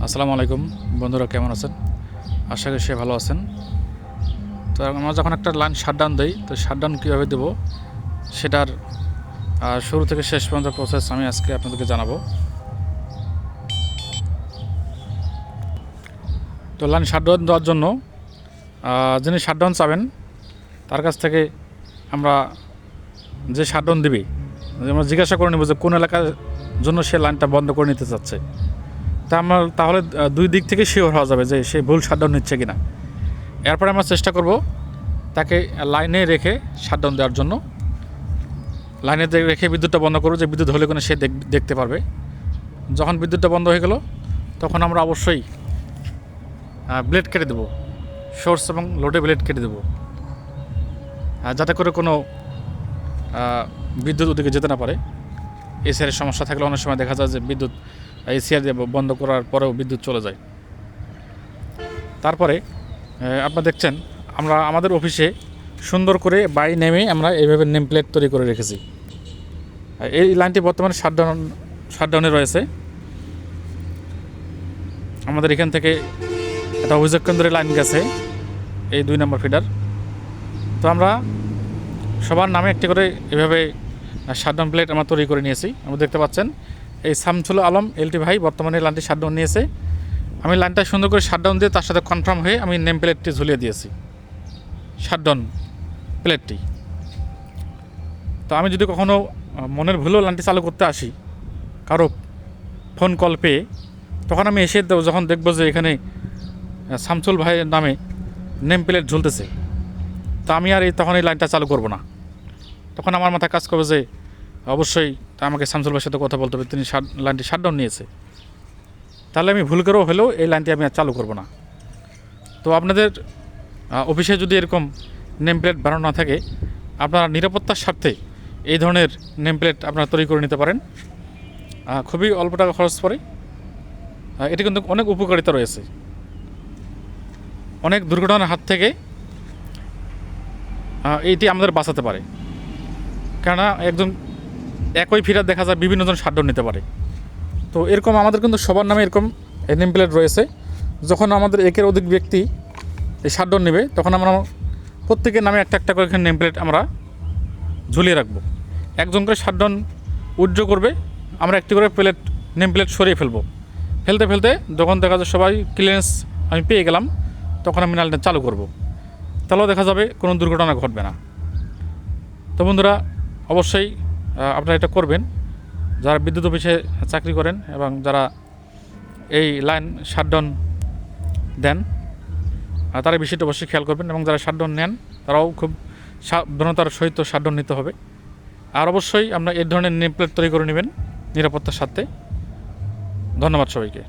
আসসালামু আলাইকুম বন্ধুরা, কেমন আছেন? আশা করি সে ভালো আছেন। তো আমরা যখন একটা লাইন শাটডাউন দিই, তো শাটডাউন কীভাবে দেবো সেটার শুরু থেকে শেষ পর্যন্ত প্রসেস আমি আজকে আপনাদেরকে জানাবো। তো লাইন শাটডাউন দেওয়ার জন্য যিনি শাটডাউন চাবেন তার কাছ থেকে আমরা যে শাটডাউন দিবি আমরা জিজ্ঞাসা করে নেব যে কোন এলাকার জন্য সে লাইনটা বন্ধ করে নিতে চাচ্ছে। তাহলে দুই দিক থেকে শিওর হওয়া যাবে যে সে ভুল শাটডাউন নিচ্ছে কিনা। এরপরে আমরা চেষ্টা করব তাকে লাইনে রেখে শাটডাউন দেওয়ার জন্য। লাইনে রেখে বিদ্যুৎটা বন্ধ করব, যে বিদ্যুৎ হলে কোনো সে দেখতে পারবে। যখন বিদ্যুৎটা বন্ধ হয়ে গেল তখন আমরা অবশ্যই ব্লেড কেটে দেবো, সোর্স এবং লোডে ব্লেড কেটে দেবো, যাতে করে কোনো বিদ্যুৎ ওদিকে যেতে না পারে। এসিআরের সমস্যা থাকলে অনেক সময় দেখা যায় যে বিদ্যুৎ এসিআর দিয়ে বন্ধ করার পরেও বিদ্যুৎ চলে যায়। তারপরে আপনারা দেখছেন আমরা আমাদের অফিসে সুন্দর করে বাই নেমে আমরা এইভাবে নেম প্লেট তৈরি করে রেখেছি। এই লাইনটি বর্তমানে শাটডাউনে রয়েছে। আমাদের এখান থেকে একটা অভিযোগ কেন্দ্রের লাইন গেছে, এই 2 নম্বর ফিডার। তো আমরা সবার নামে একটি করে এভাবে শাটডাউন প্লেট আমরা তৈরি করে নিয়েছি। আমরা দেখতে পাচ্ছেন এই শামসুল আলম এলটি ভাই বর্তমানে লাইনটি শাটডাউন নিয়েছে। আমি লাইনটা সুন্দর করে শাটডাউন দিয়ে তার সাথে কনফার্ম হয়ে আমি নেম প্লেটটি ঝুলিয়ে দিয়েছি, শাটডাউন প্লেটটি। তো আমি যদি কখনও মনের ভুলেও লাইনটি চালু করতে আসি কারো ফোন কল পেয়ে, তখন আমি এসে যখন দেখব যে এখানে শামসুল ভাইয়ের নামে নেম প্লেট ঝুলতেছে, তা আমি আর তখন এই লাইনটা চালু করব না। তখন আমার মাথায় কাজ করবে যে অবশ্যই আমাকে শামসুল ভাইয়ের সাথে কথা বলতে হবে, তিনি লাইনটি শাটডাউন নিয়েছে। তাহলে আমি ভুল করেও হলেও এই লাইনটি আমি আর চালু করব না। তো আপনাদের অফিসে যদি এরকম নেম প্লেট বানানো না থাকে, আপনারা নিরাপত্তার স্বার্থে এই ধরনের নেম প্লেট আপনারা তৈরি করে নিতে পারেন। খুবই অল্প টাকা খরচ পড়ে। এটি কিন্তু অনেক উপকারিতা রয়েছে, অনেক দুর্ঘটনার হাত থেকে এইটি আমাদের বাঁচাতে পারে। কেননা একই ফিডার দেখা যায় বিভিন্ন জন শাটডাউন নিতে পারে। তো এরকম আমাদের কিন্তু সবার নামে এরকম নেম প্লেট রয়েছে। যখন আমাদের একের অধিক ব্যক্তি এই শাটডাউন নেবে, তখন আমরা প্রত্যেকের নামে একটা একটা করে নেম প্লেট আমরা ঝুলিয়ে রাখবো। একজন করে শাটডাউন উজ্জ্ব করবে, আমরা একটি করে নেম প্লেট সরিয়ে ফেলতে ফেলতে যখন দেখা যায় সবাই ক্লিয়ারেন্স আমি পেয়ে গেলাম, তখন আমি লাইনটা চালু করব। তাহলেও দেখা যাবে কোনো দুর্ঘটনা ঘটবে না। তো বন্ধুরা, অবশ্যই আপনারা এটা করবেন যারা বিদ্যুৎ অফিসে চাকরি করেন এবং যারা এই লাইন শাটডাউন দেন, তারা বিষয়টা অবশ্যই খেয়াল করবেন। এবং যারা শাটডাউন নেন তারাও খুব সাবধানতার সহিত শাটডাউন নিতে হবে। আর অবশ্যই আপনারা এই ধরনের নেম প্লেট তৈরি করে নেবেন নিরাপত্তার সাথে। ধন্যবাদ সবাইকে।